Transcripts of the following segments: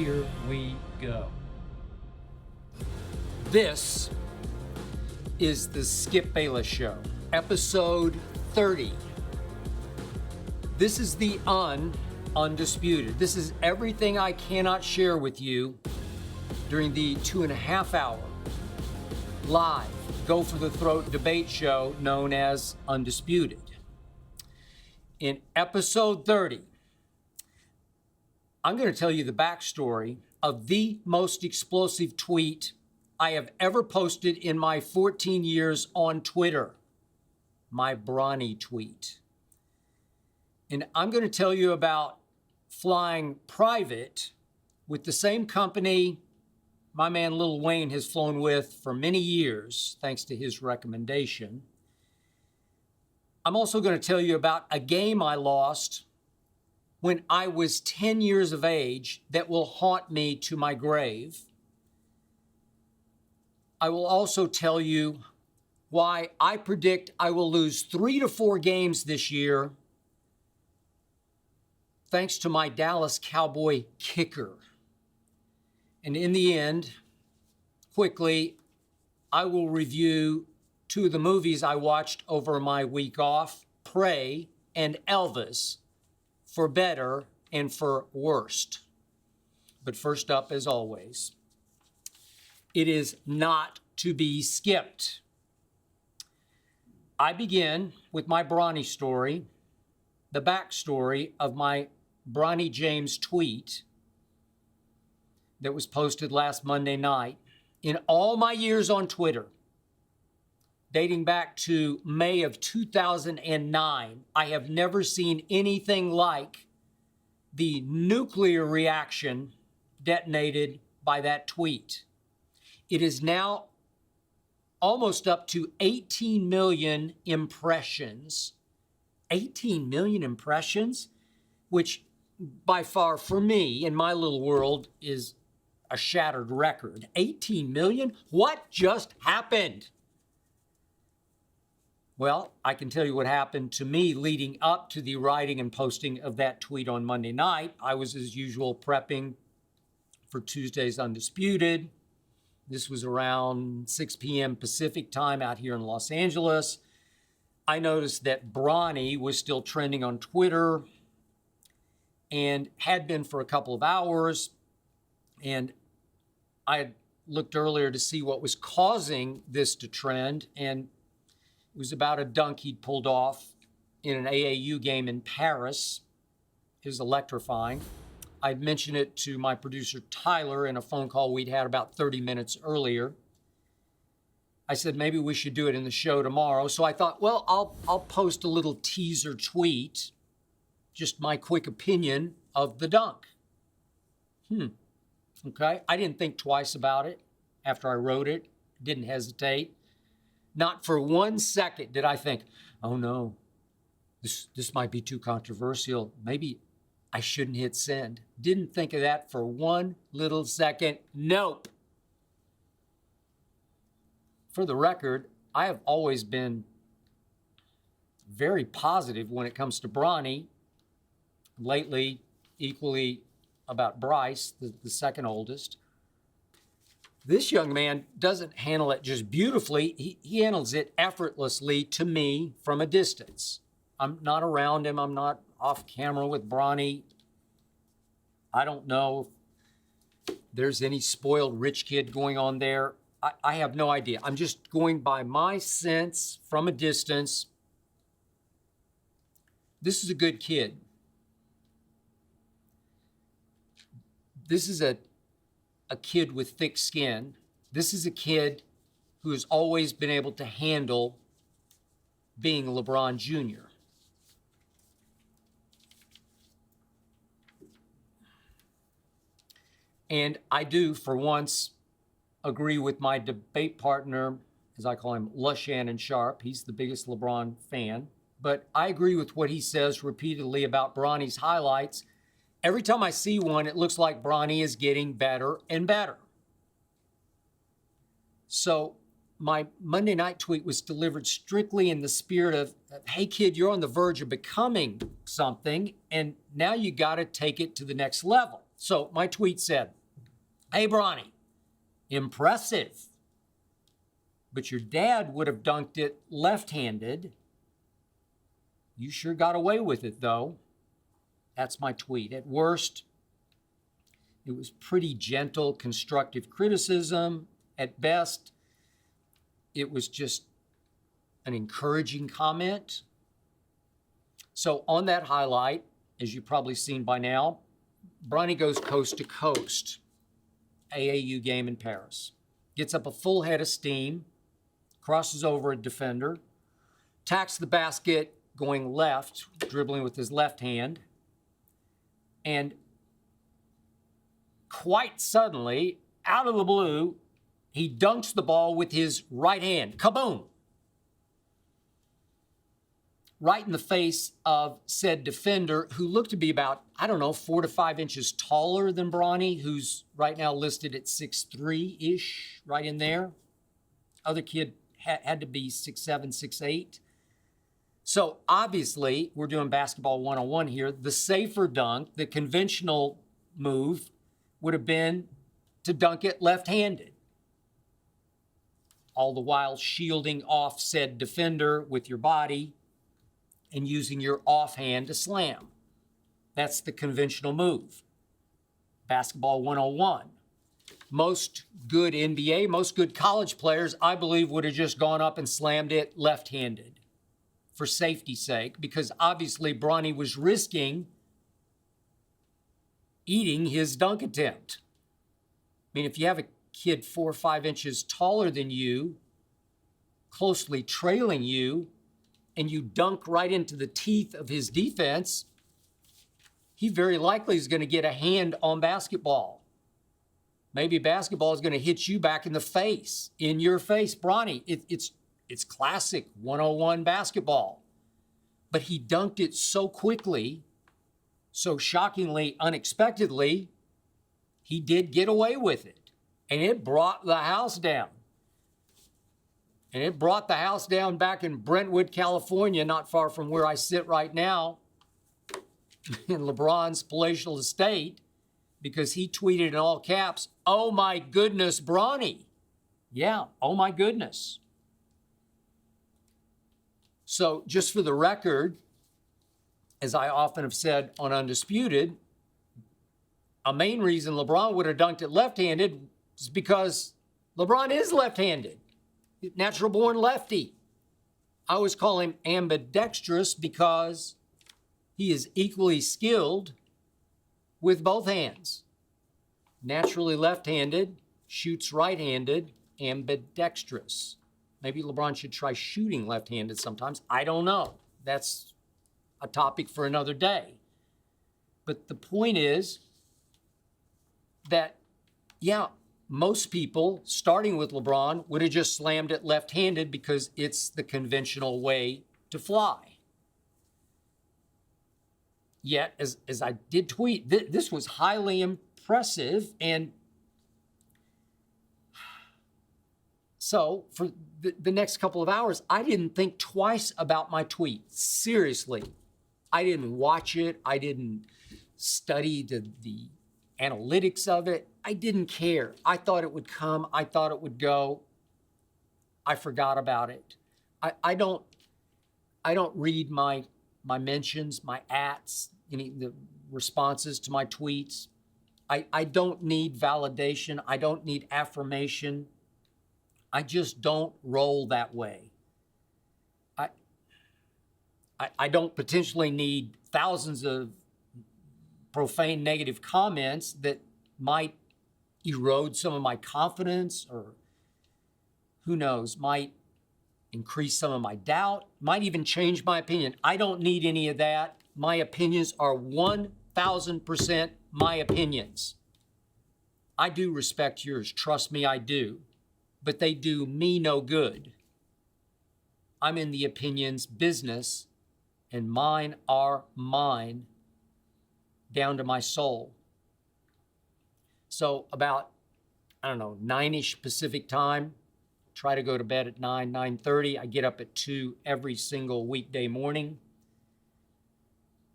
here we go. This is the Skip Bayless Show, episode 30. This is the Undisputed. This is everything I cannot share with you during the 2.5 hour live Go for the Throat debate show known as Undisputed. In episode 30, I'm going to tell you the backstory of the most explosive tweet I have ever posted in my 14 years on Twitter, my Bronny tweet. And I'm going to tell you about flying private with the same company my man Lil Wayne has flown with for many years, thanks to his recommendation. I'm also going to tell you about a game I lost when I was 10 years of age that will haunt me to my grave. I will also tell you why I predict I will lose 3 to 4 games this year thanks to my Dallas Cowboy kicker. And in the end, quickly, I will review 2 of the movies I watched over my week off, Prey and Elvis, for better and for worst. But first up, as always, it is not to be skipped. I begin with my Bronny story, the backstory of my Bronny James tweet that was posted last Monday night. In all my years on Twitter, dating back to May of 2009, I have never seen anything like the nuclear reaction detonated by that tweet. It is now almost up to 18 million impressions. 18 million impressions, which by far for me in my little world is a shattered record. 18 million? What just happened? Well, I can tell you what happened to me leading up to the writing and posting of that tweet on Monday night. I was, as usual, prepping for Tuesday's Undisputed. This was around 6 p.m. Pacific time out here in Los Angeles. I noticed that Bronny was still trending on Twitter and had been for a couple of hours. And I had looked earlier to see what was causing this to trend, and it was about a dunk he'd pulled off in an AAU game in Paris. It was electrifying. I'd mentioned it to my producer Tyler in a phone call we'd had about 30 minutes earlier. I said maybe we should do it in the show tomorrow. So I thought, well, I'll post a little teaser tweet, just my quick opinion of the dunk. Okay, I didn't think twice about it after I wrote it, didn't hesitate. Not for 1 second did I think, oh no, this might be too controversial. Maybe I shouldn't hit send. Didn't think of that for 1 little second. Nope. For the record, I have always been very positive when it comes to Bronny. Lately, equally about Bryce, the second oldest. This young man doesn't handle it just beautifully. He handles it effortlessly to me from a distance. I'm not around him. I'm not off camera with Bronny. I don't know if there's any spoiled rich kid going on there. I have no idea. I'm just going by my sense from a distance. This is a good kid. This is a kid with thick skin. This is a kid who has always been able to handle being LeBron Jr. And I do, for once, agree with my debate partner, as I call him, LaShannon Sharp. He's the biggest LeBron fan. But I agree with what he says repeatedly about Bronny's highlights. Every time I see one, it looks like Bronny is getting better and better. So my Monday night tweet was delivered strictly in the spirit of, hey kid, you're on the verge of becoming something, and now you got to take it to the next level. So my tweet said, "Hey, Bronny, impressive. But your dad would have dunked it left-handed. You sure got away with it, though." That's my tweet. At worst, it was pretty gentle, constructive criticism. At best, it was just an encouraging comment. So on that highlight, as you've probably seen by now, Bronny goes coast to coast. AAU game in Paris. Gets up a full head of steam, crosses over a defender, attacks the basket going left, dribbling with his left hand, and quite suddenly, out of the blue, he dunks the ball with his right hand. Kaboom! Right in the face of said defender, who looked to be about, 4 to 5 inches taller than Bronny, who's right now listed at 6'3"-ish, right in there. Other kid had to be 6'7", 6'8". So obviously, we're doing basketball 101 here. The safer dunk, the conventional move, would have been to dunk it left-handed. All the while shielding off said defender with your body and using your offhand to slam. That's the conventional move. Basketball 101. Most good NBA, most good college players, I believe, would have just gone up and slammed it left-handed for safety's sake, because obviously Bronny was risking eating his dunk attempt. I mean, if you have a kid 4 or 5 inches taller than you, closely trailing you, and you dunk right into the teeth of his defense, he very likely is going to get a hand on basketball. Maybe basketball is going to hit you back in the face, in your face. Bronny, it's classic 101 basketball. But he dunked it so quickly, so shockingly, unexpectedly, he did get away with it. And it brought the house down. And it brought the house down back in Brentwood, California, not far from where I sit right now, in LeBron's palatial estate, because he tweeted in all caps, "Oh my goodness, Bronny." Yeah, oh my goodness. So just for the record, as I often have said on Undisputed, a main reason LeBron would have dunked it left-handed is because LeBron is left-handed. Natural born lefty. I always call him ambidextrous because he is equally skilled with both hands. Naturally left-handed, shoots right-handed, ambidextrous. Maybe LeBron should try shooting left-handed sometimes. I don't know. That's a topic for another day. But the point is that, yeah, most people, starting with LeBron, would have just slammed it left-handed because it's the conventional way to fly. Yet, as I did tweet, this was highly impressive. And so for the next couple of hours, I didn't think twice about my tweet. Seriously. I didn't watch it. I didn't study the analytics of it. I didn't care. I thought it would come. I thought it would go. I forgot about it. I don't read my mentions, my ats, the responses to my tweets. I don't need validation. I don't need affirmation. I just don't roll that way. I don't potentially need thousands of profane negative comments that might erode some of my confidence, or who knows, might increase some of my doubt, might even change my opinion. I don't need any of that. My opinions are 1,000% my opinions. I do respect yours. Trust me, I do. But they do me no good. I'm in the opinions business, and mine are mine, down to my soul. So about, 9-ish Pacific time, try to go to bed at 9:30. I get up at 2 every single weekday morning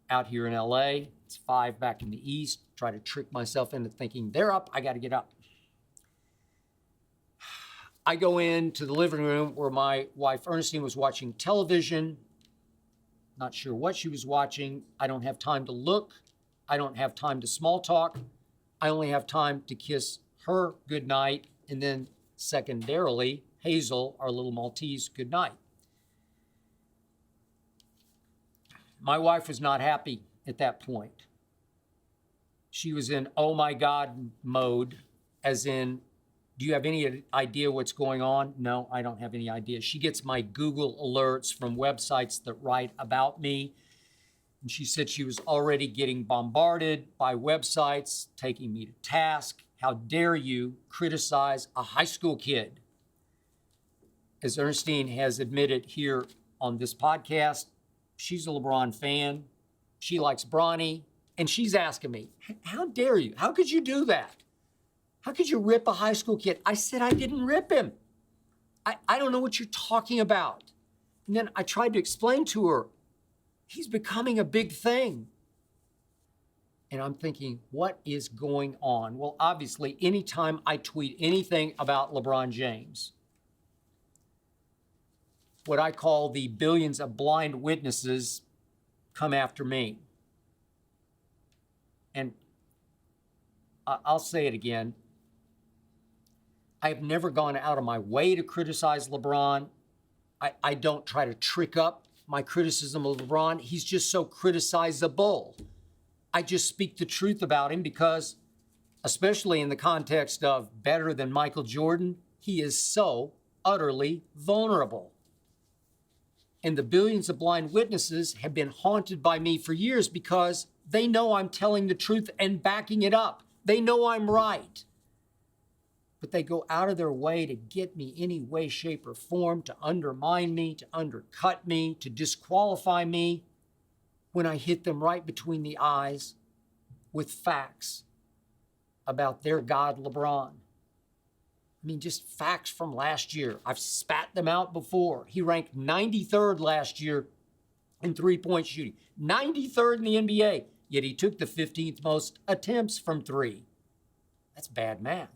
out here in LA. It's 5 back in the East. Try to trick myself into thinking they're up, I got to get up. I go into the living room where my wife Ernestine was watching television. Not sure what she was watching. I don't have time to look. I don't have time to small talk. I only have time to kiss her goodnight, and then secondarily, Hazel, our little Maltese, goodnight. My wife was not happy at that point. She was in oh my God mode, as in, do you have any idea what's going on? No, I don't have any idea. She gets my Google alerts from websites that write about me. And she said she was already getting bombarded by websites taking me to task. How dare you criticize a high school kid? As Ernestine has admitted here on this podcast, she's a LeBron fan. She likes Bronny. And she's asking me, how dare you? How could you do that? How could you rip a high school kid? I said, I didn't rip him. I don't know what you're talking about. And then I tried to explain to her, he's becoming a big thing. And I'm thinking, what is going on? Well, obviously, anytime I tweet anything about LeBron James, what I call the billions of blind witnesses come after me. And I'll say it again. I've never gone out of my way to criticize LeBron. I don't try to trick up my criticism of LeBron. He's just so criticizable. I just speak the truth about him because, especially in the context of better than Michael Jordan, he is so utterly vulnerable. And the billions of blind witnesses have been haunted by me for years because they know I'm telling the truth and backing it up. They know I'm right. But they go out of their way to get me any way, shape, or form, to undermine me, to undercut me, to disqualify me when I hit them right between the eyes with facts about their god, LeBron. I mean, just facts from last year. I've spat them out before. He ranked 93rd last year in three-point shooting. 93rd in the NBA, yet he took the 15th most attempts from three. That's bad math.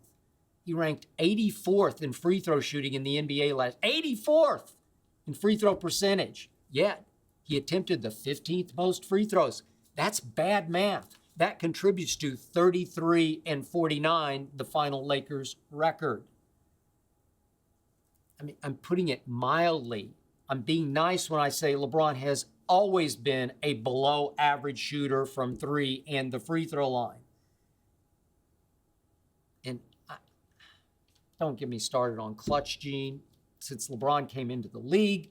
He ranked 84th in free throw shooting in the NBA last, 84th in free throw percentage. Yet he attempted the 15th most free throws. That's bad math. That contributes to 33 and 49, the final Lakers record. I mean, I'm putting it mildly. I'm being nice when I say LeBron has always been a below average shooter from three and the free throw line. And don't get me started on clutch gene. Since LeBron came into the league,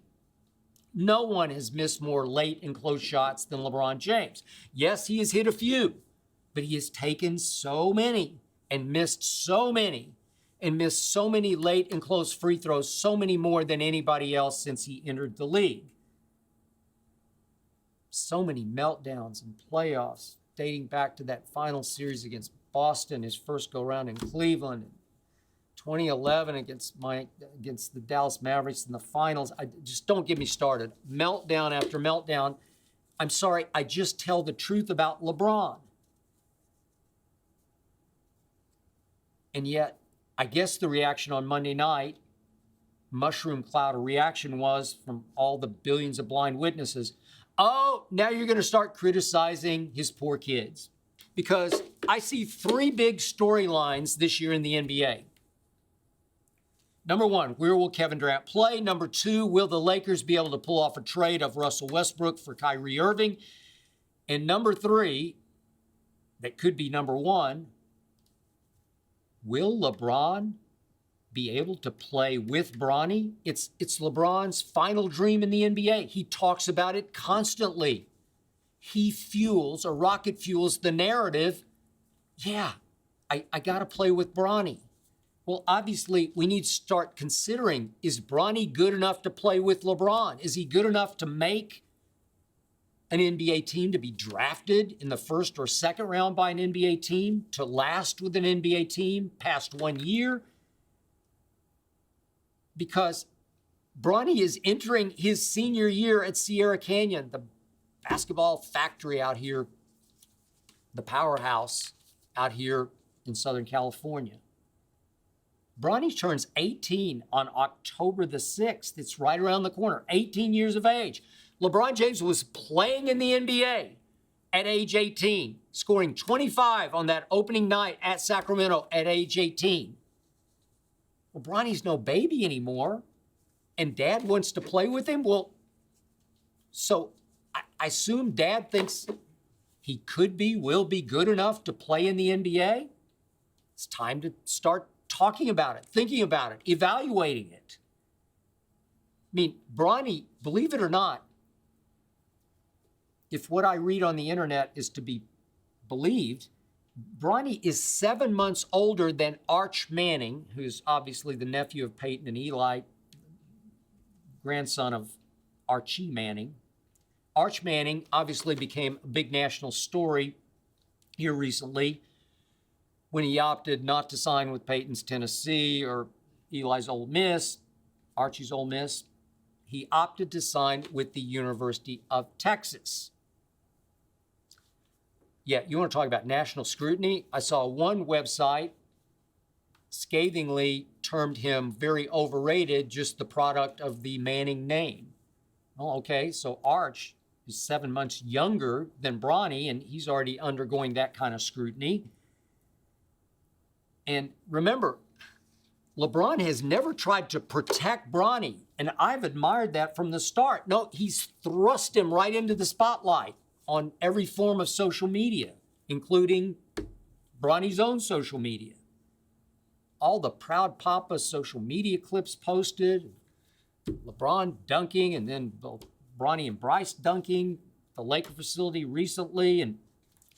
no one has missed more late and close shots than LeBron James. Yes, he has hit a few, but he has taken so many and missed so many late and close free throws, so many more than anybody else since he entered the league. So many meltdowns and playoffs dating back to that final series against Boston, his first go-round in Cleveland, 2011 against the Dallas Mavericks in the finals. Just don't get me started. Meltdown after meltdown. I'm sorry, I just tell the truth about LeBron. And yet, I guess the reaction on Monday night, mushroom cloud of reaction, was from all the billions of blind witnesses, oh, now you're going to start criticizing his poor kids. Because I see three big storylines this year in the NBA. Number one, where will Kevin Durant play? Number two, will the Lakers be able to pull off a trade of Russell Westbrook for Kyrie Irving? And number three, that could be number one, will LeBron be able to play with Bronny? It's LeBron's final dream in the NBA. He talks about it constantly. He fuels, or rocket fuels, the narrative. Yeah, I got to play with Bronny. Well, obviously, we need to start considering, is Bronny good enough to play with LeBron? Is he good enough to make an NBA team, to be drafted in the first or second round by an NBA team, to last with an NBA team past 1 year? Because Bronny is entering his senior year at Sierra Canyon, the basketball factory out here, the powerhouse out here in Southern California. Bronny turns 18 on October the 6th. It's right around the corner, 18 years of age. LeBron James was playing in the NBA at age 18, scoring 25 on that opening night at Sacramento at age 18. Well, Bronny's no baby anymore, and Dad wants to play with him? Well, so I assume Dad thinks he could be, will be good enough to play in the NBA? It's time to start talking about it, thinking about it, evaluating it. I mean, Bronny, believe it or not, if what I read on the internet is to be believed, Bronny is 7 months older than Arch Manning, who's obviously the nephew of Peyton and Eli, grandson of Archie Manning. Arch Manning obviously became a big national story here recently when he opted not to sign with Peyton's Tennessee or Eli's Ole Miss, Archie's Ole Miss. He opted to sign with the University of Texas. Yeah, you want to talk about national scrutiny? I saw one website scathingly termed him very overrated, just the product of the Manning name. Oh, okay, so Arch is 7 months younger than Bronny, and he's already undergoing that kind of scrutiny. And remember, LeBron has never tried to protect Bronny, and I've admired that from the start. No, he's thrust him right into the spotlight on every form of social media, including Bronny's own social media. All the Proud Papa social media clips posted, LeBron dunking, and then Bronny and Bryce dunking, the Laker facility recently. And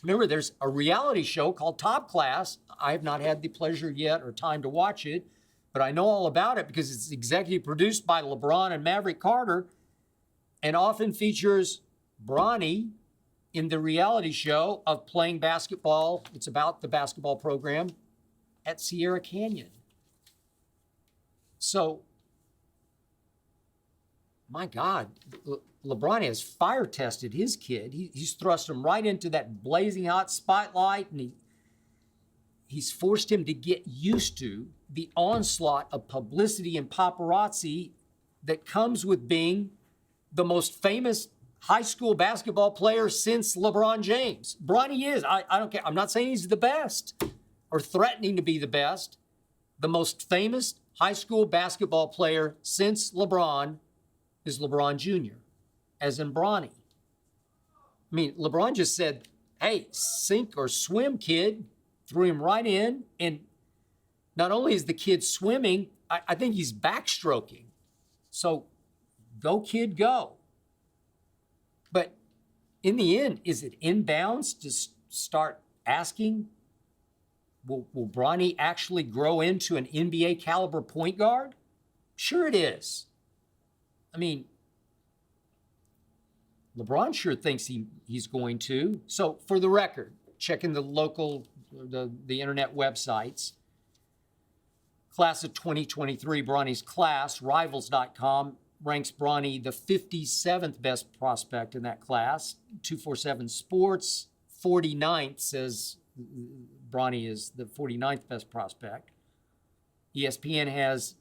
remember, there's a reality show called Top Class. I have not had the pleasure yet or time to watch it, but I know all about it because it's executive produced by LeBron and Maverick Carter and often features Bronny in the reality show of playing basketball. It's about the basketball program at Sierra Canyon. So, my God, LeBron has fire tested his kid. He's thrust him right into that blazing hot spotlight, and he's forced him to get used to the onslaught of publicity and paparazzi that comes with being the most famous high school basketball player since LeBron James. Bronny is. I don't care. I'm not saying he's the best or threatening to be the best. The most famous high school basketball player since LeBron is LeBron Jr., as in Bronny. I mean, LeBron just said, hey, sink or swim, kid. Threw him right in. And not only is the kid swimming, I think he's backstroking. So go, kid, go. But in the end, is it inbounds to start asking, will Bronny actually grow into an NBA caliber point guard? Sure it is. I mean, LeBron sure thinks he's going to. So for the record, checking the local, the internet websites, class of 2023, Bronny's class, Rivals.com, ranks Bronny the 57th best prospect in that class. 247 Sports, 49th, says Bronny is the 49th best prospect. ESPN has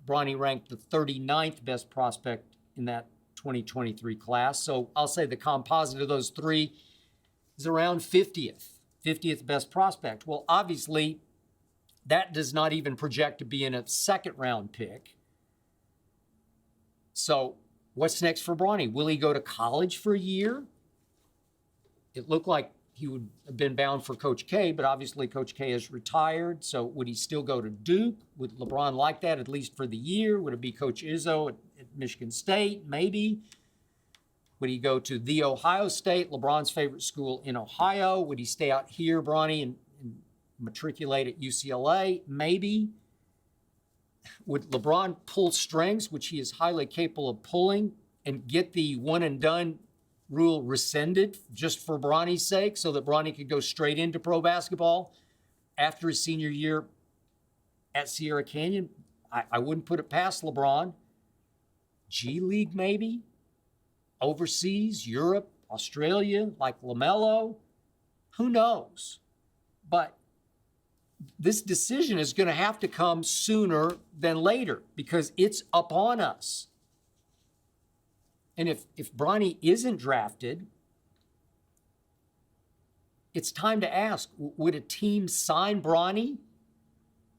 Bronny ranked the 39th best prospect in that 2023 class. So I'll say the composite of those three is around 50th best prospect. Well, obviously, that does not even project to be in a second round pick. So what's next for Bronny? Will he go to college for a year? It looked like he would have been bound for Coach K, but obviously Coach K has retired. So would he still go to Duke? Would LeBron like that, at least for the year? Would it be Coach Izzo at Michigan State? Maybe. Would he go to The Ohio State, LeBron's favorite school in Ohio? Would he stay out here, Bronny, and matriculate at UCLA? Maybe. Would LeBron pull strings, which he is highly capable of pulling, and get the one and done rule rescinded just for Bronny's sake so that Bronny could go straight into pro basketball after his senior year at Sierra Canyon? I wouldn't put it past LeBron. G League maybe? Overseas, Europe, Australia, like LaMelo? Who knows? But this decision is going to have to come sooner than later because it's upon us. And if Bronny isn't drafted, it's time to ask, would a team sign Bronny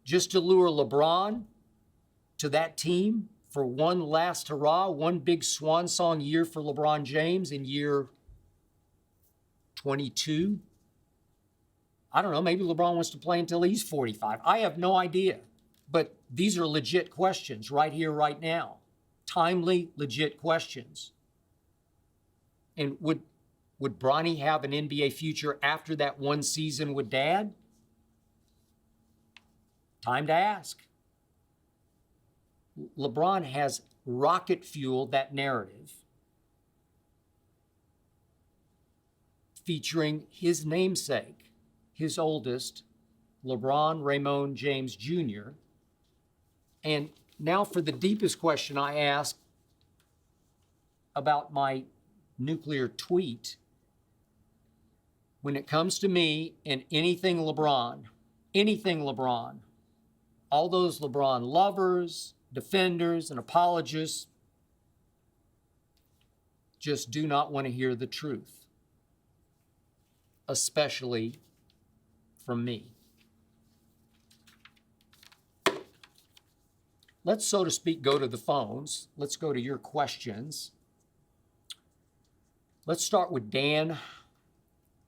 just to lure LeBron to that team for one last hurrah, one big swan song year for LeBron James in year 22? I don't know, maybe LeBron wants to play until he's 45. I have no idea. But these are legit questions right here, right now. Timely, legit questions. And would Bronny have an NBA future after that one season with Dad? Time to ask. LeBron has rocket fueled that narrative featuring his namesake, his oldest, LeBron Raymond James Jr. And now for the deepest question I ask about my nuclear tweet. When it comes to me and anything LeBron, all those LeBron lovers, defenders, and apologists just do not want to hear the truth, especially from me. Let's, so to speak, go to the phones. Let's go to your questions. Let's start with Dan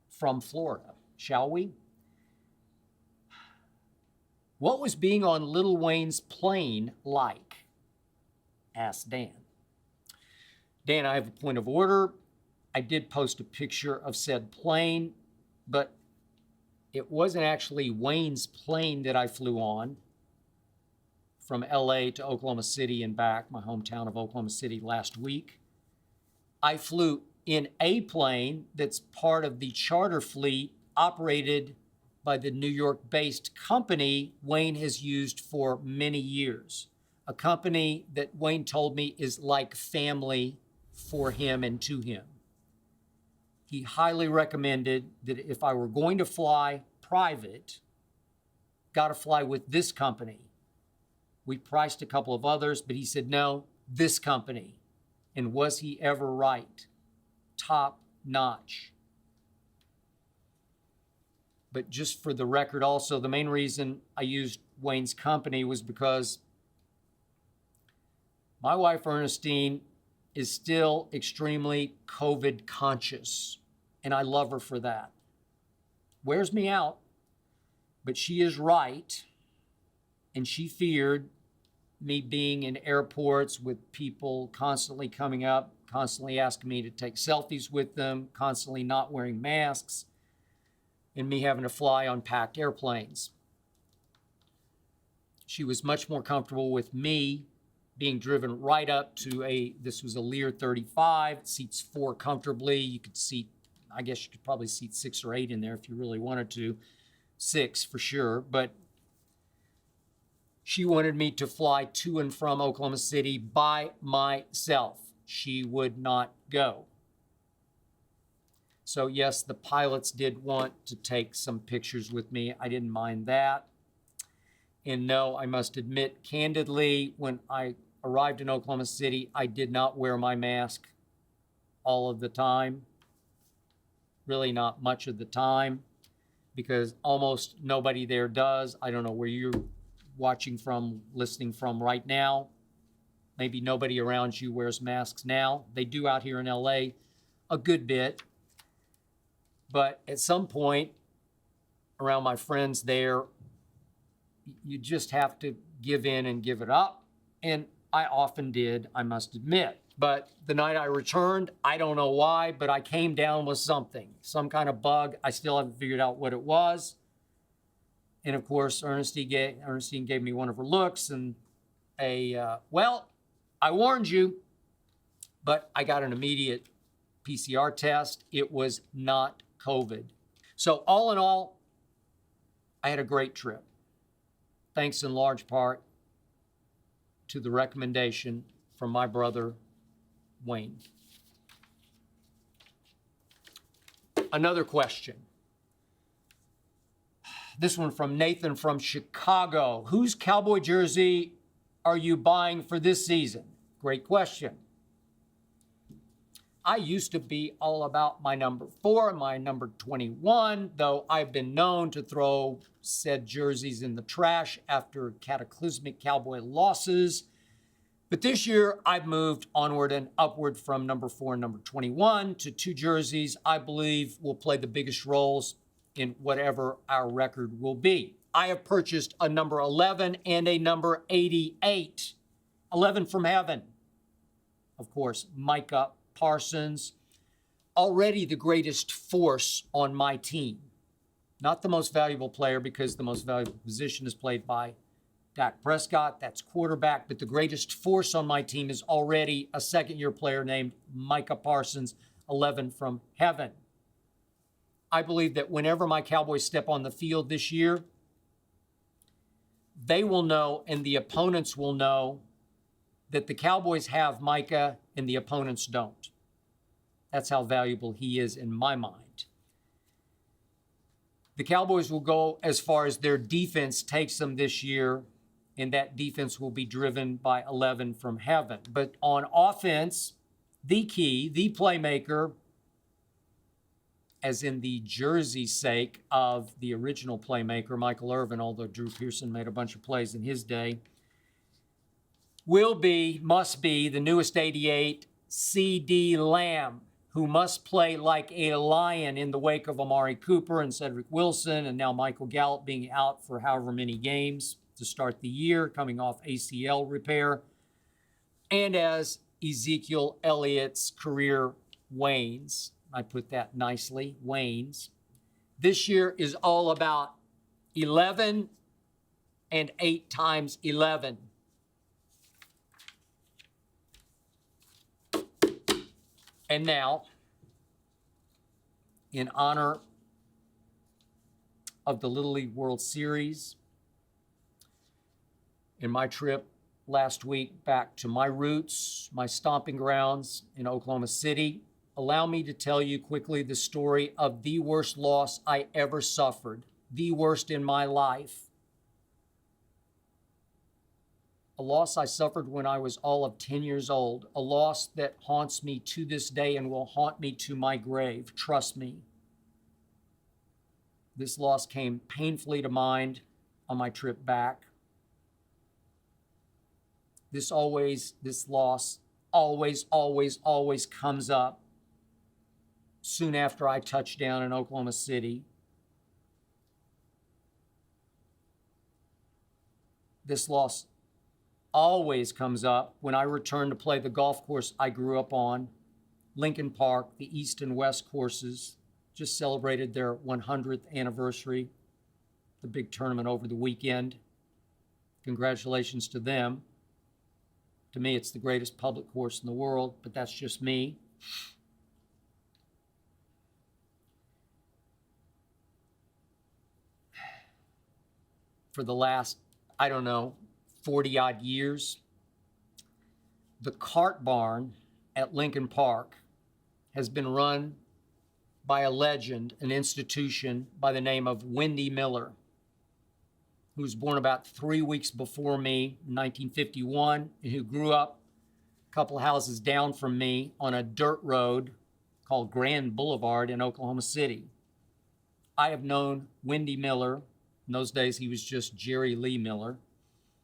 from Florida, shall we? What was being on Lil Wayne's plane like? Asked Dan. Dan, I have a point of order. I did post a picture of said plane, but it wasn't actually Wayne's plane that I flew on from LA to Oklahoma City and back, my hometown of Oklahoma City, last week. I flew in a plane that's part of the charter fleet operated by the New York-based company Wayne has used for many years. A company that Wayne told me is like family for him and to him. He highly recommended that if I were going to fly private, got to fly with this company. We priced a couple of others, but he said, no, this company. And was he ever right? Top notch. But just for the record also, the main reason I used Wayne's company was because my wife Ernestine is still extremely COVID conscious, and I love her for that. Wears me out, but she is right, and she feared me being in airports with people constantly coming up, constantly asking me to take selfies with them, constantly not wearing masks, and me having to fly on packed airplanes. She was much more comfortable with me being driven right up to this was a Lear 35, seats 4 comfortably. You could seat, I guess you could probably seat 6 or 8 in there if you really wanted to. 6 for sure, but she wanted me to fly to and from Oklahoma City by myself. She would not go. So yes, the pilots did want to take some pictures with me. I didn't mind that. And no, I must admit candidly, when I arrived in Oklahoma City, I did not wear my mask all of the time. Really not much of the time, because almost nobody there does. I don't know where you're watching from, listening from right now. Maybe nobody around you wears masks now. They do out here in LA a good bit. But at some point, around my friends there, you just have to give in and give it up. And I often did, I must admit. But the night I returned, I don't know why, but I came down with something, some kind of bug. I still haven't figured out what it was. And of course, Ernestine gave me one of her looks and well, I warned you, but I got an immediate PCR test. It was not COVID. So all in all, I had a great trip. Thanks in large part to the recommendation from my brother, Wayne. Another question. This one from Nathan from Chicago. Whose Cowboy jersey are you buying for this season? Great question. I used to be all about my number 4 and my number 21, though I've been known to throw said jerseys in the trash after cataclysmic Cowboy losses. But this year, I've moved onward and upward from number 4 and number 21 to 2 jerseys I believe will play the biggest roles in whatever our record will be. I have purchased a number 11 and a number 88. 11 from heaven. Of course, Micah Parsons, already the greatest force on my team. Not the most valuable player because the most valuable position is played by Dak Prescott. That's quarterback. But the greatest force on my team is already a second-year player named Micah Parsons, 11 from heaven. I believe that whenever my Cowboys step on the field this year, they will know and the opponents will know that the Cowboys have Micah and the opponents don't. That's how valuable he is in my mind. The Cowboys will go as far as their defense takes them this year, and that defense will be driven by 11 from heaven. But on offense, the key, the playmaker, as in the jersey sake of the original playmaker, Michael Irvin, although Drew Pearson made a bunch of plays in his day, must be the newest 88, C.D. Lamb, who must play like a lion in the wake of Amari Cooper and Cedric Wilson, and now Michael Gallup being out for however many games to start the year, coming off ACL repair, and as Ezekiel Elliott's career wanes. I put that nicely, wanes. This year is all about 11 and 8 times 11. And now, in honor of the Little League World Series, in my trip last week back to my roots, my stomping grounds in Oklahoma City, allow me to tell you quickly the story of the worst loss I ever suffered, the worst in my life. A loss I suffered when I was all of 10 years old, a loss that haunts me to this day and will haunt me to my grave, trust me. This loss came painfully to mind on my trip back. This loss always comes up soon after I touch down in Oklahoma City. This loss always comes up when I return to play the golf course I grew up on, Lincoln Park. The East and West courses just celebrated their 100th anniversary, the big tournament over the weekend. Congratulations to them. To me, it's the greatest public course in the world, but that's just me. For the last, 40 odd years, the Cart Barn at Lincoln Park has been run by a legend, an institution by the name of Wendy Miller, who was born about 3 weeks before me in 1951, and who grew up a couple houses down from me on a dirt road called Grand Boulevard in Oklahoma City. I have known Wendy Miller. In those days, he was just Jerry Lee Miller.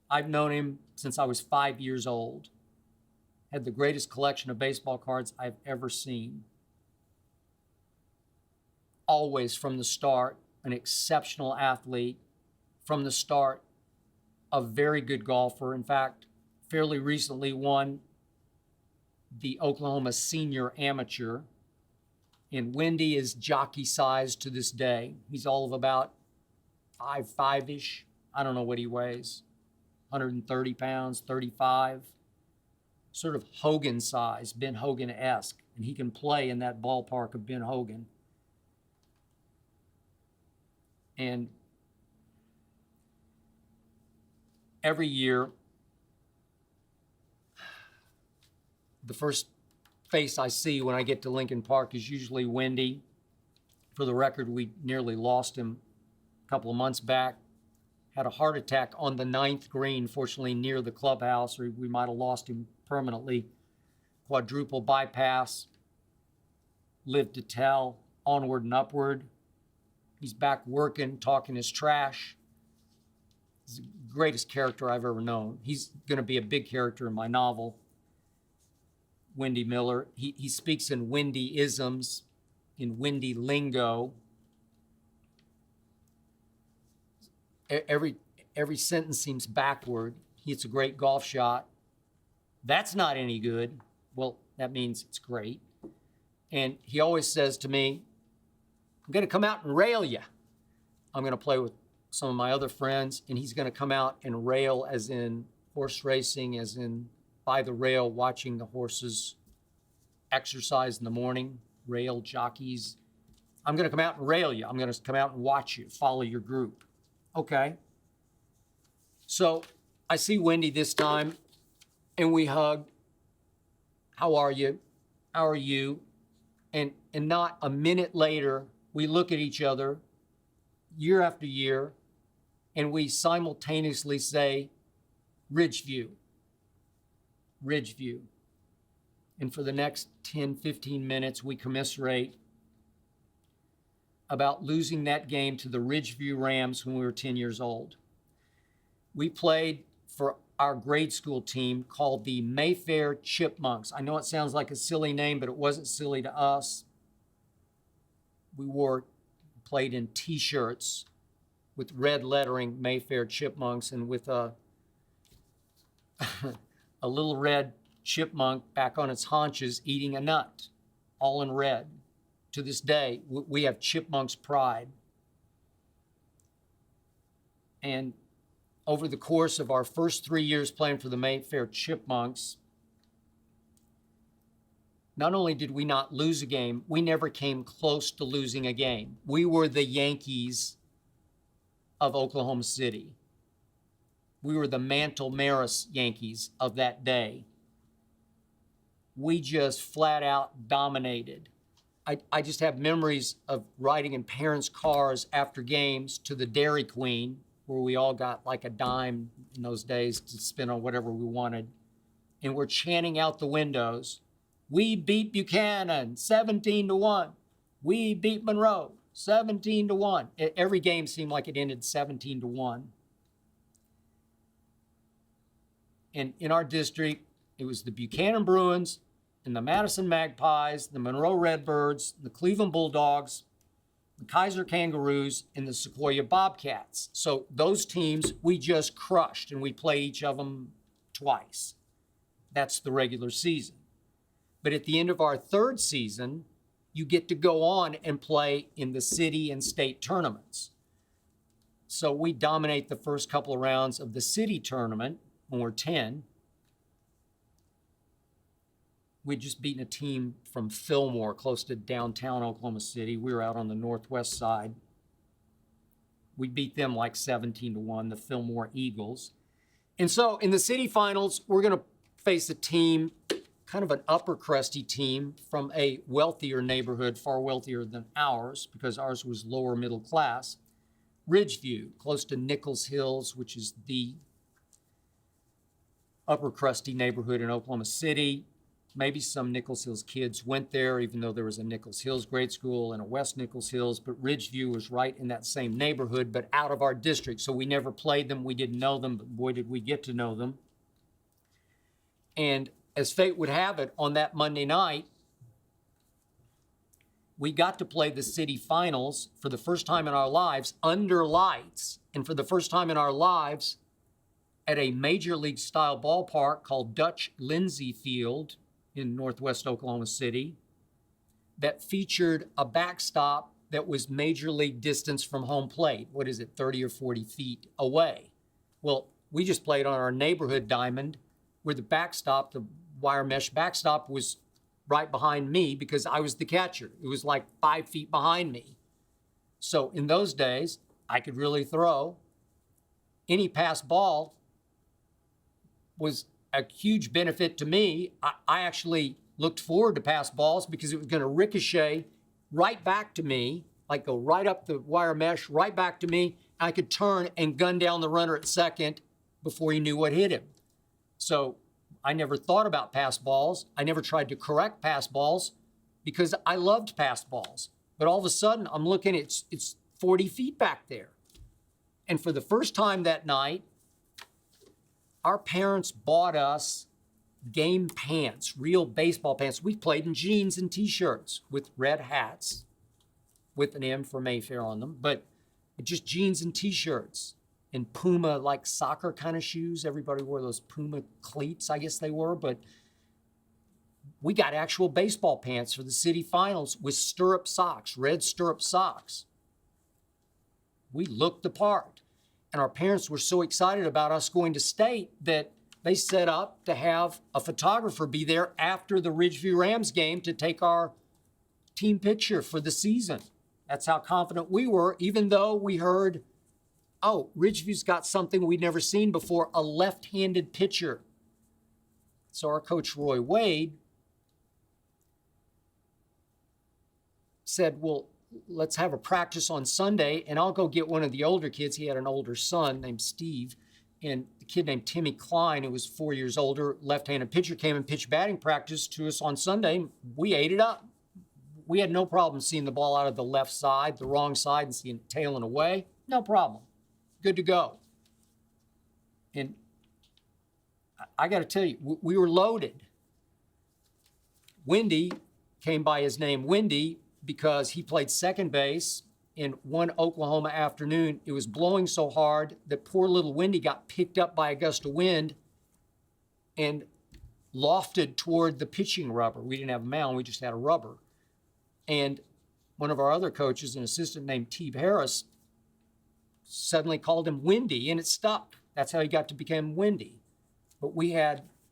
I've known him since I was 5 years old. Had the greatest collection of baseball cards I've ever seen. Always from the start, an exceptional athlete. From the start, a very good golfer. In fact, fairly recently won the Oklahoma Senior Amateur. And Wendy is jockey-sized to this day. He's all of about 5'5"-ish. I don't know what he weighs. 130 pounds, 35. Sort of Hogan size, Ben Hogan-esque. And he can play in that ballpark of Ben Hogan. And every year, the first face I see when I get to Lincoln Park is usually Wendy. For the record, we nearly lost him a couple of months back. Had a heart attack on the 9th green, fortunately near the clubhouse, or we might have lost him permanently. Quadruple bypass, lived to tell, onward and upward. He's back working, talking his trash. He's the greatest character I've ever known. He's going to be a big character in my novel, Wendy Miller. He speaks in Wendy isms, in Wendy lingo. Every sentence seems backward. He hits a great golf shot. That's not any good. Well, that means it's great. And he always says to me, I'm going to come out and rail you. I'm going to play with some of my other friends, and he's going to come out and rail, as in horse racing, as in by the rail, watching the horses exercise in the morning, rail jockeys. I'm going to come out and rail you. I'm going to come out and watch you, follow your group. Okay. So I see Wendy this time, and we hug. How are you? How are you? And not a minute later, we look at each other year after year, and we simultaneously say, Ridgeview, Ridgeview. And for the next 10, 15 minutes, we commiserate about losing that game to the Ridgeview Rams when we were 10 years old. We played for our grade school team called the Mayfair Chipmunks. I know it sounds like a silly name, but it wasn't silly to us. We played in t-shirts with red lettering, Mayfair Chipmunks, and with a little red chipmunk back on its haunches eating a nut, all in red. To this day, we have chipmunks pride. And over the course of our first 3 years playing for the Mayfair Chipmunks, not only did we not lose a game, we never came close to losing a game. We were the Yankees of Oklahoma City. We were the Mantle Maris Yankees of that day. We just flat out dominated. I just have memories of riding in parents' cars after games to the Dairy Queen, where we all got like a dime in those days to spend on whatever we wanted. And we're chanting out the windows, we beat Buchanan 17-1. We beat Monroe 17-1. Every game seemed like it ended 17-1. And in our district, it was the Buchanan Bruins and the Madison Magpies, the Monroe Redbirds, the Cleveland Bulldogs, the Kaiser Kangaroos, and the Sequoia Bobcats. So those teams we just crushed, and we played each of them twice. That's the regular season. But at the end of our third season, you get to go on and play in the city and state tournaments. So we dominate the first couple of rounds of the city tournament when we're 10. We'd just beaten a team from Fillmore, close to downtown Oklahoma City. We were out on the northwest side. We beat them like 17-1, the Fillmore Eagles. And so in the city finals, we're going to face a team, kind of an upper crusty team from a wealthier neighborhood, far wealthier than ours, because ours was lower middle class. Ridgeview, close to Nichols Hills, which is the upper crusty neighborhood in Oklahoma City. Maybe some Nichols Hills kids went there, even though there was a Nichols Hills grade school and a West Nichols Hills, but Ridgeview was right in that same neighborhood, but out of our district. So we never played them. We didn't know them, but boy, did we get to know them. And as fate would have it, on that Monday night, we got to play the city finals for the first time in our lives under lights, and for the first time in our lives at a major league style ballpark called Dutch Lindsay Field in northwest Oklahoma City that featured a backstop that was major league distance from home plate. What is it, 30 or 40 feet away? Well, we just played on our neighborhood diamond where the backstop, the wire mesh backstop, was right behind me because I was the catcher. It was like 5 feet behind me. So in those days, I could really throw. Any pass ball was a huge benefit to me. I actually looked forward to pass balls because it was going to ricochet right back to me like go right up the wire mesh, right back to me. I could turn and gun down the runner at second before he knew what hit him. So I never thought about pass balls. I never tried to correct pass balls because I loved pass balls. But all of a sudden, I'm looking, it's 40 feet back there. And for the first time that night, our parents bought us game pants, real baseball pants. We played in jeans and t-shirts with red hats with an M for Mayfair on them, but just jeans and t-shirts and Puma like soccer kind of shoes. Everybody wore those Puma cleats, I guess they were, but we got actual baseball pants for the city finals with stirrup socks, red stirrup socks. We looked the part. And our parents were so excited about us going to state that they set up to have a photographer be there after the Ridgeview Rams game to take our team picture for the season. That's how confident we were, even though we heard, oh, Ridgeview's got something we'd never seen before, a left-handed pitcher. So our coach, Roy Wade, said, well, let's have a practice on Sunday, and I'll go get one of the older kids. He had an older son named Steve, and a kid named Timmy Klein, who was 4 years older, left-handed pitcher, came and pitched batting practice to us on Sunday. We ate it up. We had no problem seeing the ball out of the left side, the wrong side, and seeing it tailing away. No problem. Good to go. And I got to tell you, we were loaded. Wendy came by his name Wendy because he played second base in one Oklahoma afternoon. It was blowing so hard that poor little Wendy got picked up by a gust of wind and lofted toward the pitching rubber. We didn't have a mound, we just had a rubber. And one of our other coaches, an assistant named Teeb Harris, suddenly called him Wendy, and it stuck. That's how he got to become Wendy. But we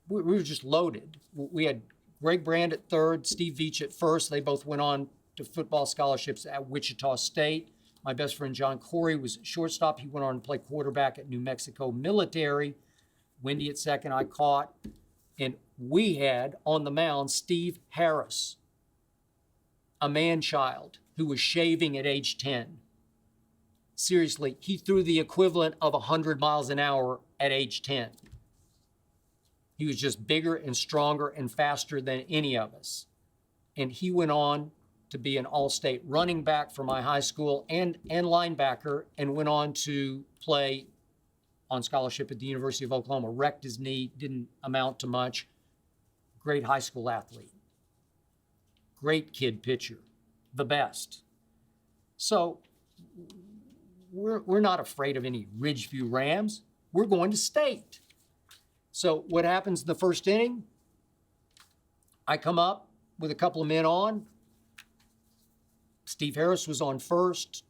were just loaded. We had Greg Brand at third, Steve Veach at first. They both went on to football scholarships at Wichita State. My best friend John Corey was at shortstop. He went on to play quarterback at New Mexico Military. Wendy at second, I caught. And we had on the mound Steve Harris, a man-child who was shaving at age 10. Seriously, he threw the equivalent of 100 miles an hour at age 10. He was just bigger and stronger and faster than any of us. And he went on to be an all-state running back for my high school and linebacker, and went on to play on scholarship at the University of Oklahoma. Wrecked his knee, didn't amount to much. Great high school athlete. Great kid pitcher, the best. So we're not afraid of any Ridgeview Rams. We're going to state. So what happens in the first inning? I come up with a couple of men on. Steve Harris was on first.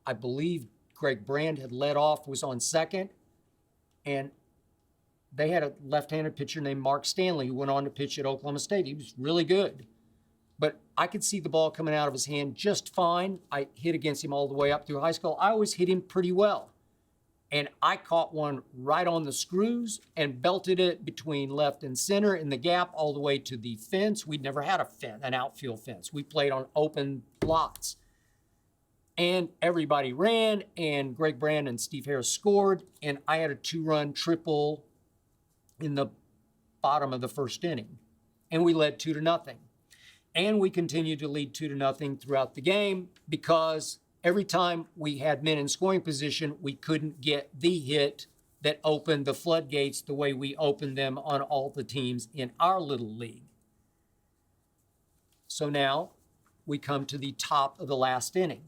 I believe Greg Brand had led off, was on second. And they had a left-handed pitcher named Mark Stanley who went on to pitch at Oklahoma State. He was really good. But I could see the ball coming out of his hand just fine. I hit against him all the way up through high school. I always hit him pretty well. And I caught one right on the screws and belted it between left and center in the gap all the way to the fence. We'd never had an outfield fence. We played on open lots. And everybody ran, and Greg Brand and Steve Harris scored, and I had a 2-run triple in the bottom of the first inning. And we led 2-0. And we continued to lead 2-0 throughout the game because every time we had men in scoring position, we couldn't get the hit that opened the floodgates the way we opened them on all the teams in our little league. So now we come to the top of the last inning.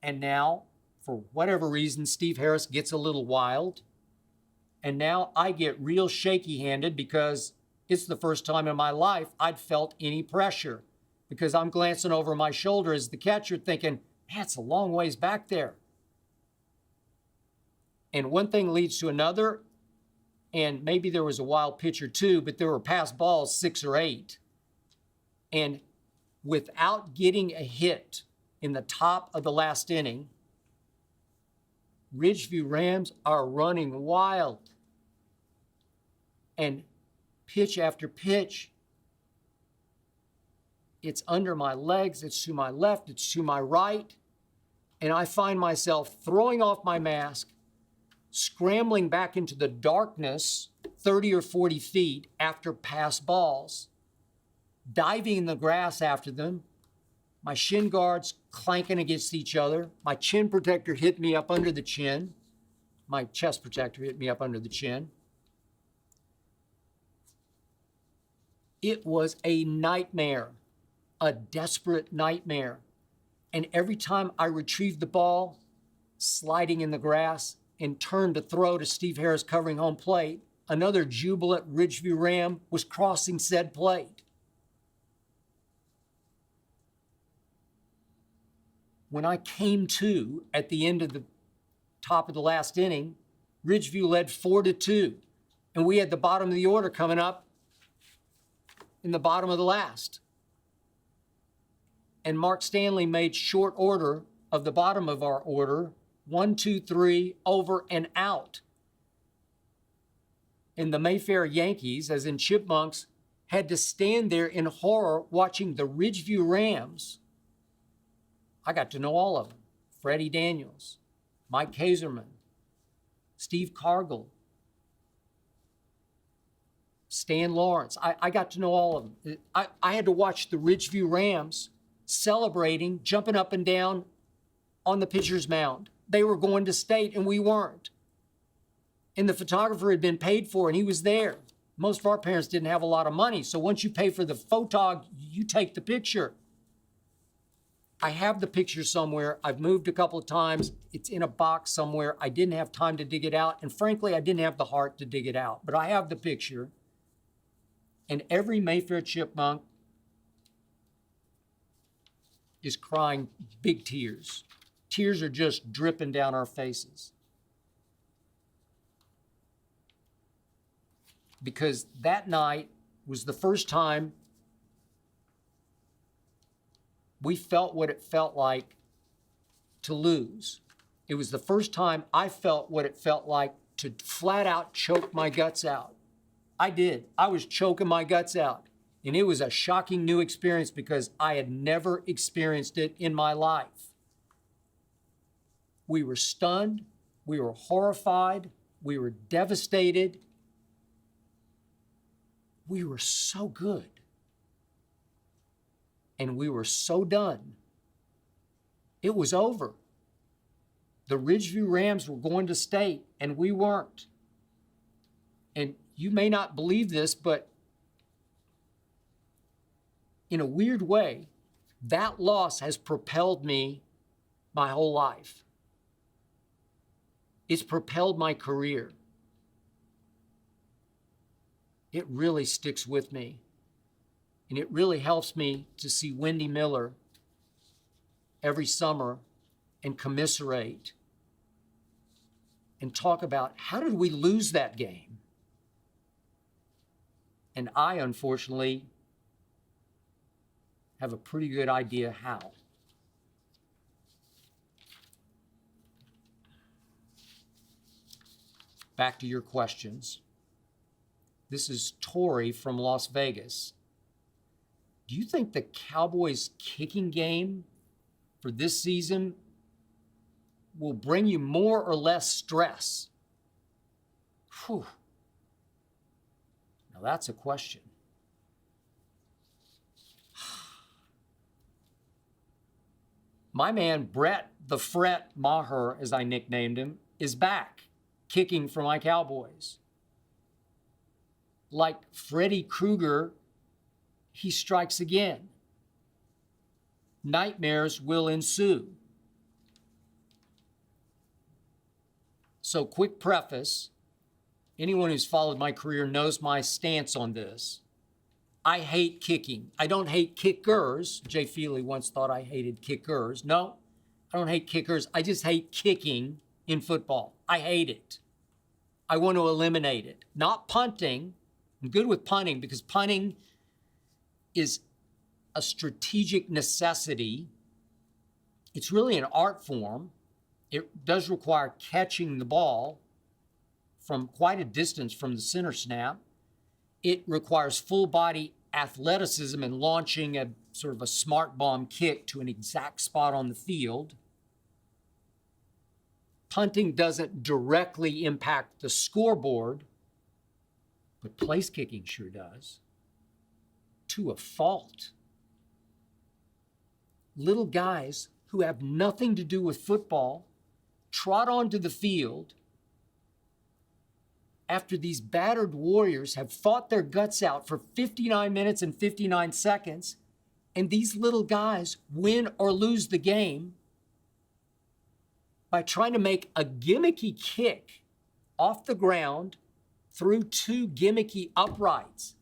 And now, for whatever reason, Steve Harris gets a little wild. And now I get real shaky-handed because it's the first time in my life I'd felt any pressure, because I'm glancing over my shoulder as the catcher thinking, man, it's a long ways back there. And one thing leads to another, and maybe there was a wild pitch or two, but there were pass balls 6 or 8. And without getting a hit in the top of the last inning, Ridgeview Rams are running wild. And pitch after pitch, It's under my legs. It's to my left. It's to my right. And I find myself throwing off my mask, scrambling back into the darkness 30 or 40 feet after pass balls, diving in the grass after them, my shin guards clanking against each other. My chin protector hit me up under the chin. My chest protector hit me up under the chin. It was a nightmare, a desperate nightmare. And every time I retrieved the ball, sliding in the grass, and turned to throw to Steve Harris covering home plate, another jubilant Ridgeview Ram was crossing said plate. When I came to at the end of the top of the last inning, Ridgeview led 4-2, and we had the bottom of the order coming up in the bottom of the last. And Mark Stanley made short order of the bottom of our order, 1, 2, 3, over and out. And the Mayfair Yankees, as in Chipmunks, had to stand there in horror watching the Ridgeview Rams. I got to know all of them. Freddie Daniels, Mike Kaiserman, Steve Cargill, Stan Lawrence. I got to know all of them. I had to watch the Ridgeview Rams celebrating, jumping up and down on the pitcher's mound. They were going to state and we weren't. And the photographer had been paid for and he was there. Most of our parents didn't have a lot of money. So once you pay for the photog, you take the picture. I have the picture somewhere. I've moved a couple of times. It's in a box somewhere. I didn't have time to dig it out. And frankly, I didn't have the heart to dig it out. But I have the picture. And every Mayfair Chipmunk is crying big tears. Tears are just dripping down our faces. Because that night was the first time we felt what it felt like to lose. It was the first time I felt what it felt like to flat out choke my guts out. I did. I was choking my guts out. And it was a shocking new experience because I had never experienced it in my life. We were stunned. We were horrified. We were devastated. We were so good. And we were so done. It was over. The Ridgeview Rams were going to state, and we weren't. And you may not believe this, but in a weird way, that loss has propelled me my whole life. It's propelled my career. It really sticks with me. And it really helps me to see Wendy Miller every summer and commiserate and talk about how did we lose that game? And I, unfortunately, have a pretty good idea how. Back to your questions. This is Tori from Las Vegas. Do you think the Cowboys' kicking game for this season will bring you more or less stress? Whew. Now that's a question. My man, Brett the Fret Maher, as I nicknamed him, is back kicking for my Cowboys. Like Freddy Krueger, he strikes again. Nightmares will ensue. So, quick preface. Anyone who's followed my career knows my stance on this. I hate kicking. I don't hate kickers. Jay Feely once thought I hated kickers. No, I don't hate kickers. I just hate kicking in football. I hate it. I want to eliminate it. Not punting. I'm good with punting because punting is a strategic necessity. It's really an art form. It does require catching the ball from quite a distance from the center snap. It requires full body athleticism and launching a sort of a smart bomb kick to an exact spot on the field. Punting doesn't directly impact the scoreboard, but place kicking sure does, to a fault. Little guys who have nothing to do with football trot onto the field after these battered Warriors have fought their guts out for 59 minutes and 59 seconds, and these little guys win or lose the game by trying to make a gimmicky kick off the ground through two gimmicky uprights.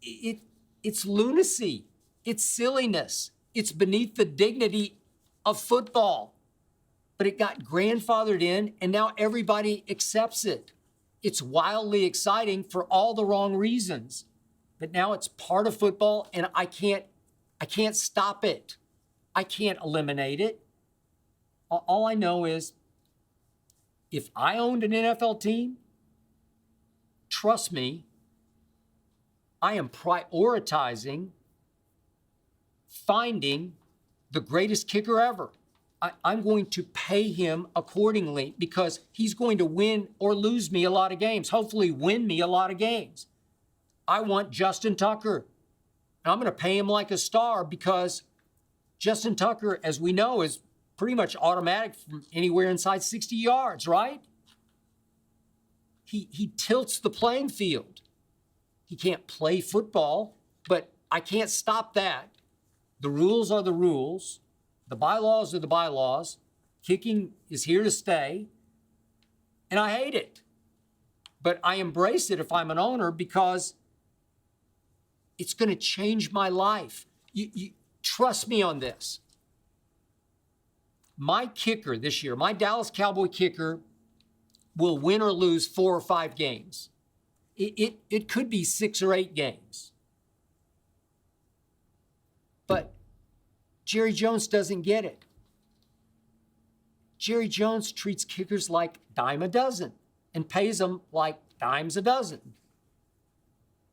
It's lunacy. It's silliness. It's beneath the dignity of football. But it got grandfathered in, and now everybody accepts it. It's wildly exciting for all the wrong reasons. But now it's part of football, and I can't stop it. I can't eliminate it. All I know is if I owned an NFL team, trust me, I am prioritizing finding the greatest kicker ever. I'm going to pay him accordingly because he's going to win or lose me a lot of games, hopefully win me a lot of games. I want Justin Tucker. And I'm going to pay him like a star because Justin Tucker, as we know, is pretty much automatic from anywhere inside 60 yards, right? He tilts the playing field. He can't play football, but I can't stop that. The rules are the rules. The bylaws are the bylaws. Kicking is here to stay. And I hate it. But I embrace it if I'm an owner because it's going to change my life. You trust me on this. My kicker this year, my Dallas Cowboy kicker, will win or lose 4 or 5 games. It could be 6 or 8 games. But Jerry Jones doesn't get it. Jerry Jones treats kickers like dime a dozen and pays them like dimes a dozen.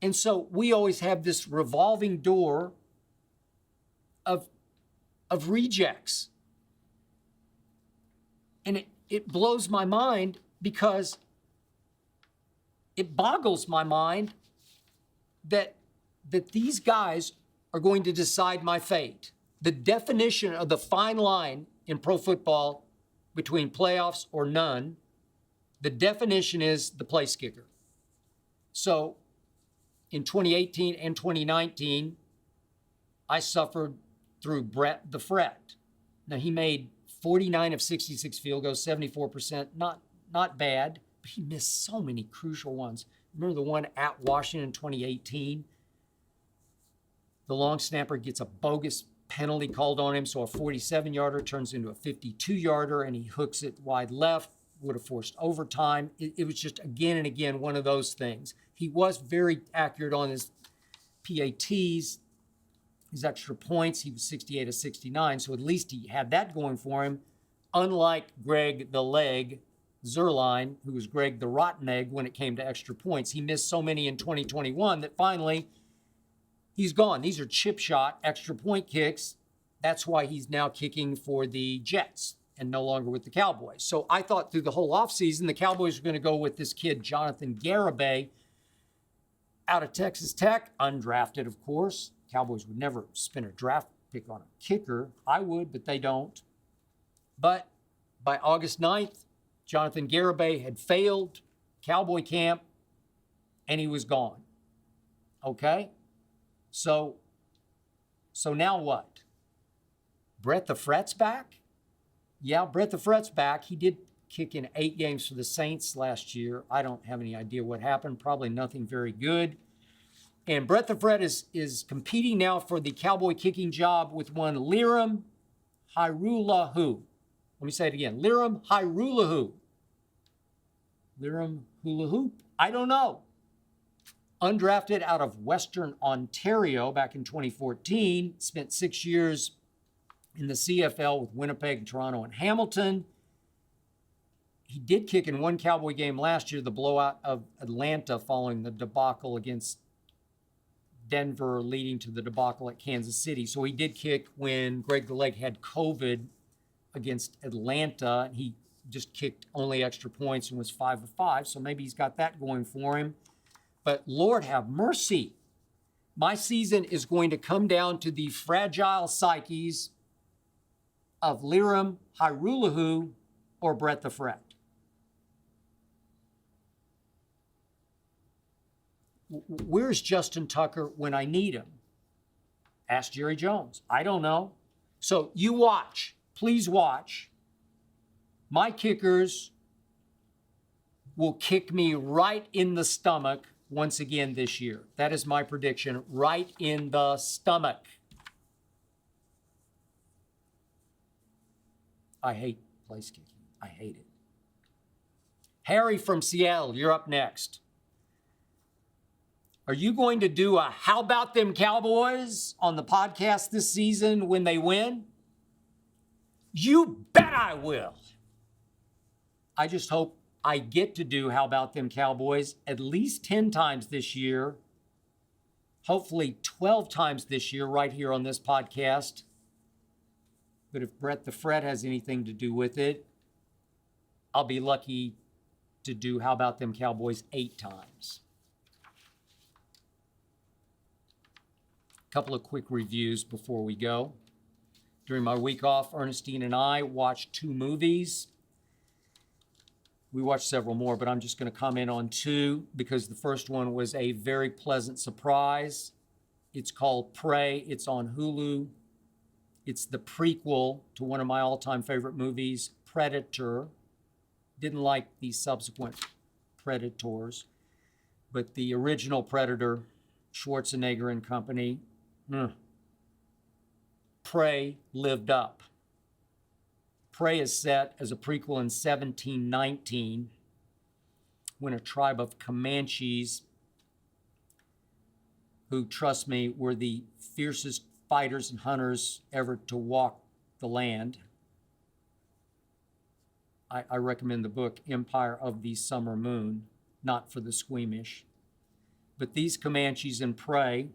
And so we always have this revolving door of rejects. And it blows my mind because it boggles my mind that these guys are going to decide my fate. The definition of the fine line in pro football between playoffs or none, the definition is the place kicker. So in 2018 and 2019, I suffered through Brett the Fret. Now, he made 49 of 66 field goals, 74%, not bad, but he missed so many crucial ones. Remember the one at Washington in 2018? The long snapper gets a bogus penalty called on him, so a 47-yarder turns into a 52-yarder, and he hooks it wide left, would have forced overtime. It was just again and again one of those things. He was very accurate on his PATs, his extra points. He was 68 of 69, so at least he had that going for him, unlike Greg the Leg Zerline, who was Greg the Rotten Egg when it came to extra points. He missed so many in 2021 that finally he's gone. These are chip shot extra point kicks. That's why he's now kicking for the Jets and no longer with the Cowboys. So I thought through the whole offseason, the Cowboys were going to go with this kid, Jonathan Garibay, out of Texas Tech, undrafted, of course. Cowboys would never spend a draft pick on a kicker. I would, but they don't. But by August 9th, Jonathan Garibay had failed Cowboy camp, and he was gone. Okay? So now what? Brett the Fret's back? Yeah, Brett the Fret's back. He did kick in 8 games for the Saints last year. I don't have any idea what happened. Probably nothing very good. And Brett the Fret is competing now for the Cowboy kicking job with one Liram Hairulahu. Let me say it again. Liram Hairulahu. Liram Hula Hoop? I don't know. Undrafted out of Western Ontario back in 2014. Spent 6 years in the CFL with Winnipeg, Toronto, and Hamilton. He did kick in one Cowboy game last year, the blowout of Atlanta following the debacle against Denver leading to the debacle at Kansas City. So he did kick when Greg the Leg had COVID against Atlanta. He just kicked only extra points and was 5 of 5. So maybe he's got that going for him. But Lord have mercy. My season is going to come down to the fragile psyches of Lirim Hairulahu or Brett the Fret. Where's Justin Tucker when I need him? Ask Jerry Jones. I don't know. So you watch. Please watch. My kickers will kick me right in the stomach once again this year. That is my prediction. Right in the stomach. I hate place kicking. I hate it. Harry from Seattle, you're up next. Are you going to do a how about them Cowboys on the podcast this season when they win? You bet I will. I just hope I get to do how about them Cowboys at least 10 times this year, hopefully 12 times this year right here on this podcast. But if Brett the Fret has anything to do with it, I'll be lucky to do how about them Cowboys 8 times. Couple of quick reviews before we go. During my week off, Ernestine and I watched 2 movies. We watched several more, but I'm just going to comment on 2 because the first one was a very pleasant surprise. It's called Prey. It's on Hulu. It's the prequel to one of my all-time favorite movies, Predator. Didn't like the subsequent Predators, but the original Predator, Schwarzenegger and company, Prey lived up. Prey is set as a prequel in 1719 when a tribe of Comanches, who, trust me, were the fiercest fighters and hunters ever to walk the land. I recommend the book Empire of the Summer Moon, not for the squeamish. But these Comanches in Prey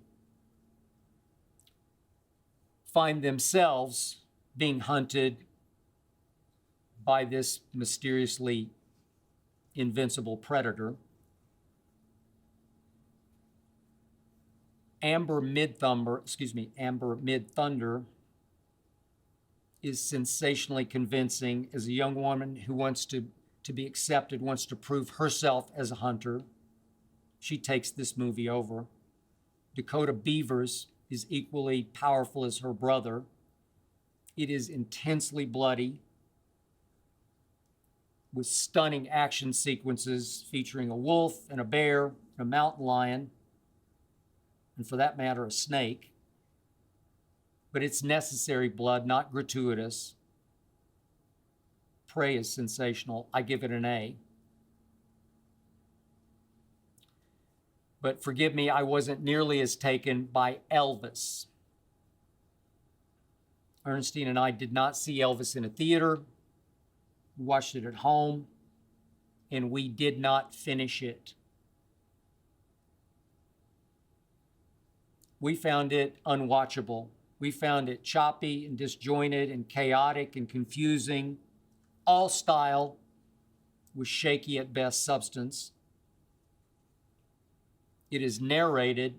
find themselves being hunted by this mysteriously invincible predator. Amber Mid-Thunder is sensationally convincing as a young woman who wants to be accepted, wants to prove herself as a hunter. She takes this movie over. Dakota Beavers is equally powerful as her brother. It is intensely bloody, with stunning action sequences featuring a wolf and a bear and a mountain lion, and for that matter, a snake. But it's necessary blood, not gratuitous. Prey is sensational. I give it an A. But forgive me, I wasn't nearly as taken by Elvis. Ernestine and I did not see Elvis in a theater. We watched it at home, and we did not finish it. We found it unwatchable. We found it choppy and disjointed and chaotic and confusing. All style was shaky at best substance. It is narrated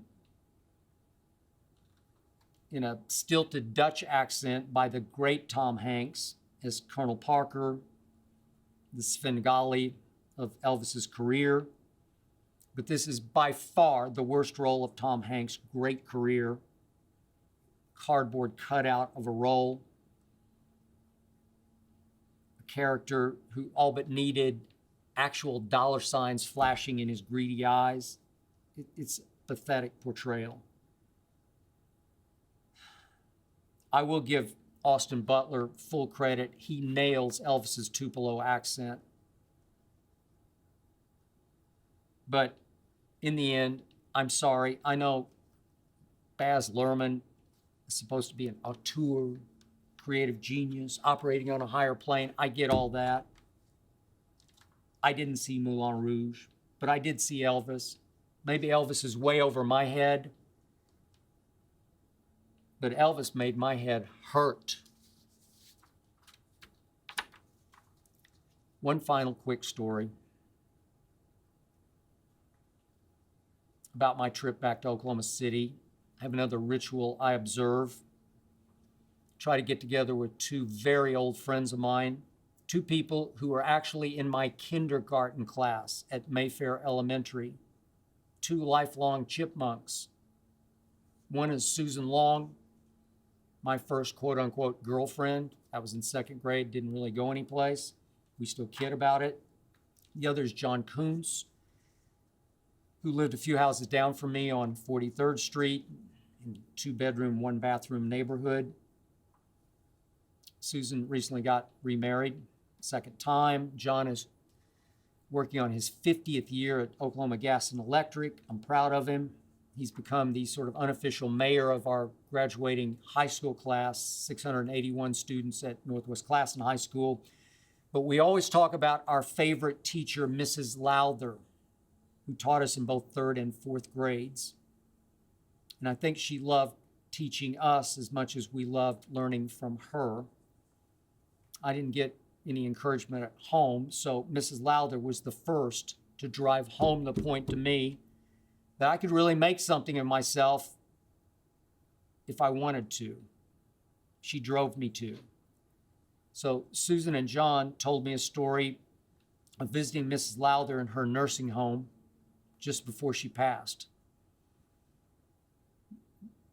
in a stilted Dutch accent by the great Tom Hanks as Colonel Parker, the Svengali of Elvis's career. But this is by far the worst role of Tom Hanks' great career. Cardboard cutout of a role. A character who all but needed actual dollar signs flashing in his greedy eyes. It's a pathetic portrayal. I will give Austin Butler full credit. He nails Elvis's Tupelo accent. But in the end, I'm sorry. I know Baz Luhrmann is supposed to be an auteur, creative genius, operating on a higher plane. I get all that. I didn't see Moulin Rouge, but I did see Elvis. Maybe Elvis is way over my head, but Elvis made my head hurt. One final quick story about my trip back to Oklahoma City. I have another ritual I observe. Try to get together with two very old friends of mine, two people who were actually in my kindergarten class at Mayfair Elementary, two lifelong chipmunks. One is Susan Long, my first quote-unquote girlfriend. I was in second grade, didn't really go anyplace. We still kid about it. The other is John Kuntz, who lived a few houses down from me on 43rd Street, in a two-bedroom, one-bathroom neighborhood. Susan recently got remarried, second time. John is working on his 50th year at Oklahoma Gas and Electric. I'm proud of him. He's become the sort of unofficial mayor of our graduating high school class, 681 students at Northwest Classen High School. But we always talk about our favorite teacher, Mrs. Lowther, who taught us in both third and fourth grades. And I think she loved teaching us as much as we loved learning from her. I didn't get any encouragement at home, so Mrs. Lowther was the first to drive home the point to me that I could really make something of myself if I wanted to. She drove me to. So Susan and John told me a story of visiting Mrs. Lowther in her nursing home just before she passed.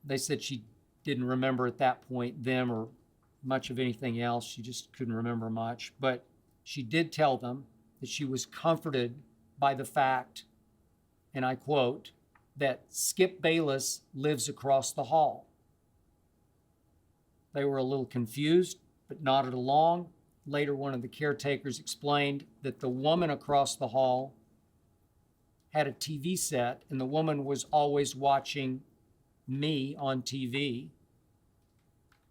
They said she didn't remember at that point them or much of anything else. She just couldn't remember much. But she did tell them that she was comforted by the fact, and I quote, that Skip Bayless lives across the hall. They were a little confused, but nodded along. Later, one of the caretakers explained that the woman across the hall had a TV set, and the woman was always watching me on TV.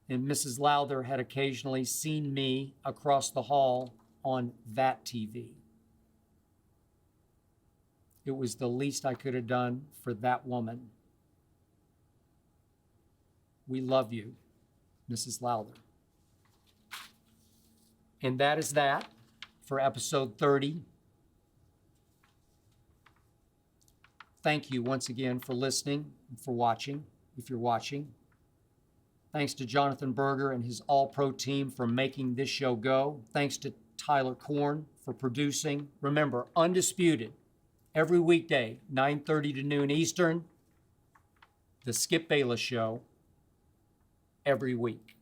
And Mrs. Lowther had occasionally seen me across the hall on that TV. It was the least I could have done for that woman. We love you, Mrs. Lowther. And that is that for episode 30. Thank you once again for listening and for watching, if you're watching. Thanks to Jonathan Berger and his All-Pro team for making this show go. Thanks to Tyler Korn for producing. Remember, Undisputed, every weekday, 9:30 to noon Eastern. The Skip Bayless Show, every week.